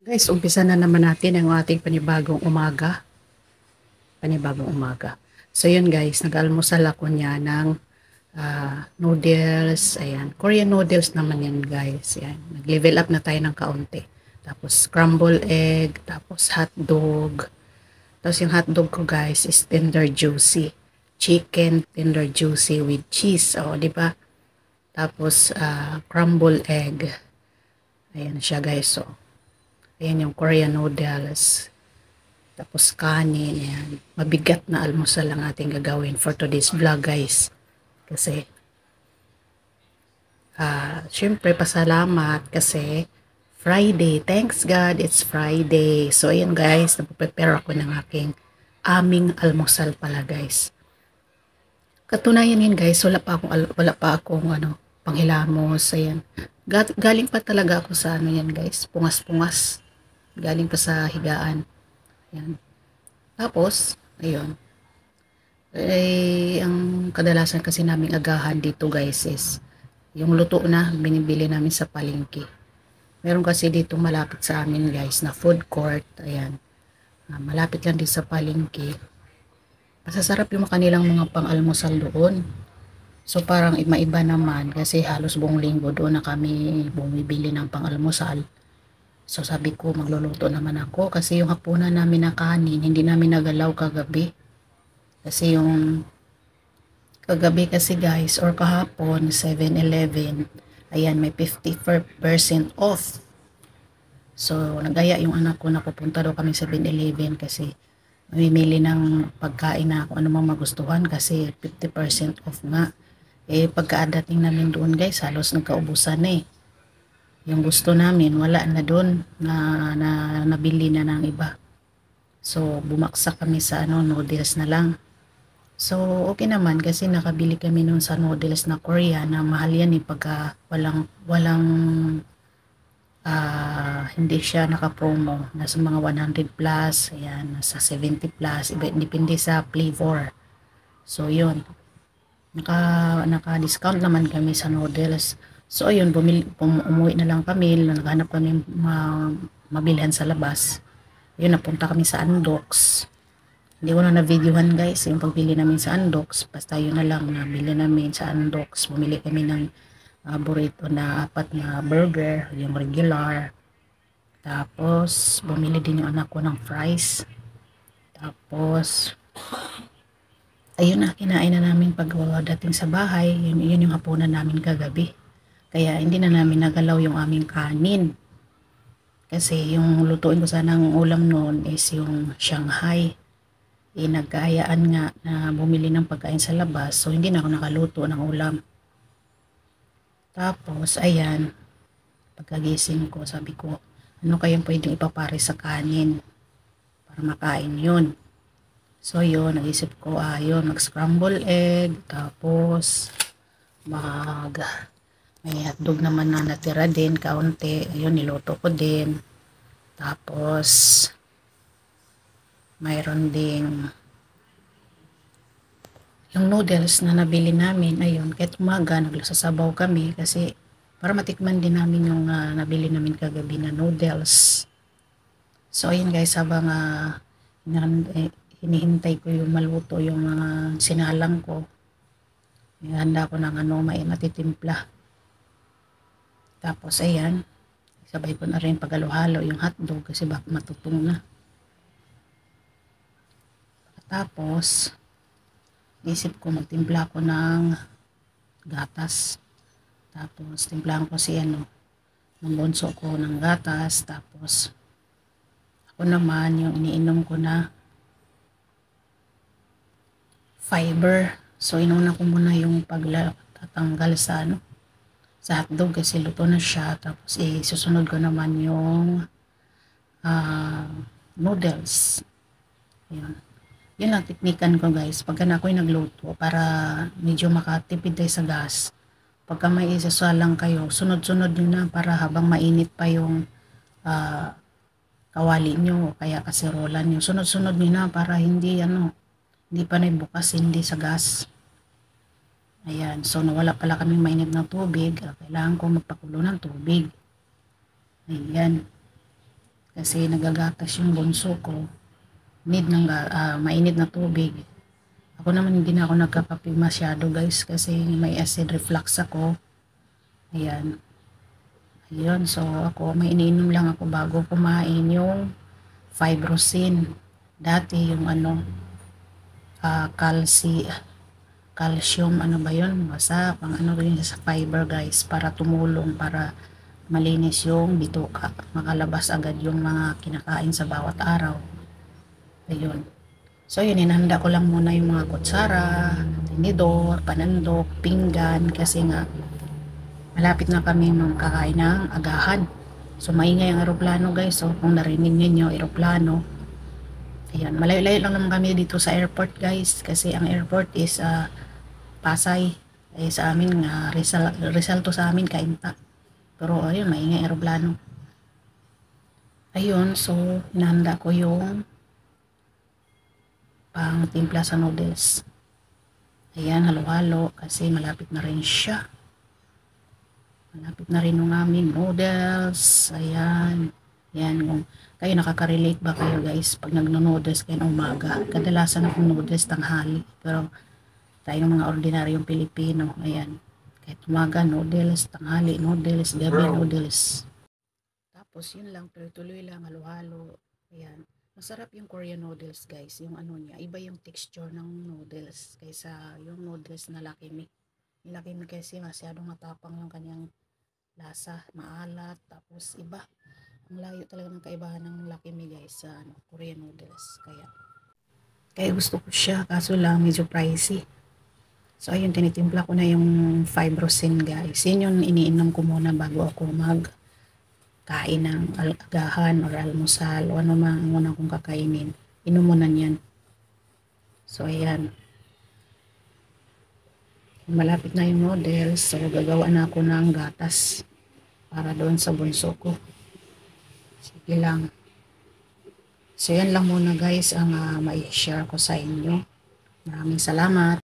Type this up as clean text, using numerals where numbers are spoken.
Guys, umpisa na naman natin ang ating panibagong umaga. Panibagong umaga. So yun guys, nag-almusal ako niya ng noodles. Ayan, Korean noodles naman yan guys. Ayan, nag-level up na tayo ng kaunti. Tapos scramble egg, tapos hotdog. Tapos yung hotdog ko guys is tender juicy. Chicken tender juicy with cheese. O, di ba? Tapos crumble egg. Ayan siya guys. So, ayan yung Korean noodles. Tapos kanin, ayan. Mabigat na almusal ang ating gagawin for today's vlog guys. Kasi, syempre pasalamat kasi Friday. Thanks God, it's Friday. So, ayan guys, napaprepare ako ng aming almusal pala guys. Katunayan yun guys, wala pa akong panghilamos, ayan. Galing pa talaga ako sa yan guys, pungas-pungas. Galing pa sa higaan. Ayan. Tapos, ayun. Ang kadalasan kasi naming agahan dito guys is yung luto na binibili namin sa palengke. Meron kasi dito malapit sa amin guys na food court. Ayan. Malapit lang din sa palengke. Masasarap yung kanilang mga pang-almusal doon. So parang iba-iba naman kasi halos buong linggo doon na kami bumibili ng pang-almusal. So sabi ko magluluto naman ako kasi yung hapunan namin na kanin hindi namin nagalaw kagabi. Kasi yung kagabi kasi guys or kahapon 7-Eleven, ayan may 50% off. So nagaya yung anak ko na pupunta daw kami sa 7-Eleven kasi mamimili ng pagkain na kung ano mang magustuhan kasi 50% off nga. Pagkadating namin doon guys halos nagkaubusan na yung gusto namin wala na doon na nabili na ng iba. So bumaksak kami sa noodles na lang. So okay naman kasi nakabili kami noon sa noodles na Korea na mahal yan pagka walang hindi siya naka-promo, nasa mga 100 plus, ayan, nasa 70 plus, depende sa flavor. So yun, naka-discount naman kami sa noodles. So ayun, umuwi na lang kami, naghanap kami mabilhan sa labas. Ayun, napunta kami sa Andox. Hindi ko na na-videohan guys, yung pagbili namin sa Andox. Basta yun na lang, nabili namin sa Andox. Bumili kami ng burrito na 4 na burger, yung regular. Tapos, bumili din yung anak ko ng fries. Tapos, ayun na, kinain na namin pagdating sa bahay. Yun yung hapunan namin kagabi. Kaya hindi na namin nagalaw yung aming kanin. Kasi yung lutuin ko sanang ulam noon is yung Shanghai. Nagkaayaan nga na bumili ng pagkain sa labas. So hindi na ako nakaluto ng ulam. Tapos ayan, pagkagising ko sabi ko, ano kayang pwedeng ipapare sa kanin para makain yun. So yun, naisip ko yun, mag-scramble egg. Tapos may hotdog naman na natira din, kaunti. Ayun, niluto ko din. Tapos, mayroon ding yung noodles na nabili namin. Ayun, kahit umaga, nagsasabaw kami kasi para matikman din namin yung nabili namin kagabi na noodles. So, ayun guys, habang hinihintay ko yung maluto yung mga sinalang ko. Handa ko ng matitimpla. Tapos ayan, sabay ko na rin pagalo-halo yung hotdog kasi baka matutong na. Tapos, isip ko magtimpla ko ng gatas. Tapos, timplahan ko si ng bunso ko ng gatas. Tapos, ako naman yung iniinom ko na fiber. So, inuna ko muna yung pagtatanggal sa hotdog kasi luto na siya. Tapos susunod ko naman yung noodles. Ayun. Yun lang teknikan ko guys. Pagka na ako'y nagluto para medyo makatipid tayo sa gas. Pagka may isasalang kayo, sunod-sunod nyo na para habang mainit pa yung kawali nyo o kaya kaserola nyo. Sunod-sunod nyo na para hindi pa na bukas hindi sa gas. Ayan, so nawala pala kaming mainit na tubig. Kailangan ko magpakulo ng tubig. Ayan. kasi nagagatas yung bunso ko. Need ng mainit na tubig. Ako naman hindi na ako nagkakape masyado guys kasi may acid reflux ako. Ayan. Ayun, so ako may iniinom lang ako bago kumain yung Fibrocin. Dati yung calcium ano ba yun? Basta pang ano rin sa fiber guys para tumulong para malinis yung bituka. Makalabas agad yung mga kinakain sa bawat araw. Ayun. So yun, inahanda ko lang muna yung mga kutsara, tinidor, panandok, pinggan kasi nga malapit na kami makakain ng agahan. So maingay ang eroplano guys. So kung narinig niyo eroplano, ayan, malayo-layo lang naman kami dito sa airport guys kasi ang airport is Pasay. Sa amin nga Rizal to sa amin Kainta. Pero ayun, maingay eroplano. Ayun, so inahanda ko yung pang timpla sa noodles. Ayan, halo-halo kasi malapit na rin siya. Malapit na rin yung aming noodles. Ayan. Ayan, kung kayo nakaka-relate ba kayo guys pag nagno-noodles kayo ng umaga. Kadalasan akong noodles tanghali. Pero tayo mga ordinaryong Pilipino. Ayan. Kahit umaga, noodles, tanghali, noodles, gabi, noodles. Tapos yun lang, tuloy-tuloy lang, halo-halo. Ayan. Masarap yung Korean noodles guys. Yung ano niya, iba yung texture ng noodles kaysa yung noodles na Lucky Me. Yung Lucky Me kasi masyadong matapang yung kanyang lasa, maalat, tapos iba. Ang layo talaga ng kaibahan ng Lucky Me guys sa Korean noodles. Kaya gusto ko siya, kaso lang medyo pricey. So ayun, tinitimpla ko na yung Fibrocin guys. Yun yung iniinom ko muna bago ako kain ng agahan or almusal o ano man ang unang kong kakainin. Inom muna niyan. So ayan. Malapit na yung noodles. So gagawa na ako ng gatas para doon sa bunso ko. Sige lang. So yan lang muna guys ang mai-share ko sa inyo. Maraming salamat.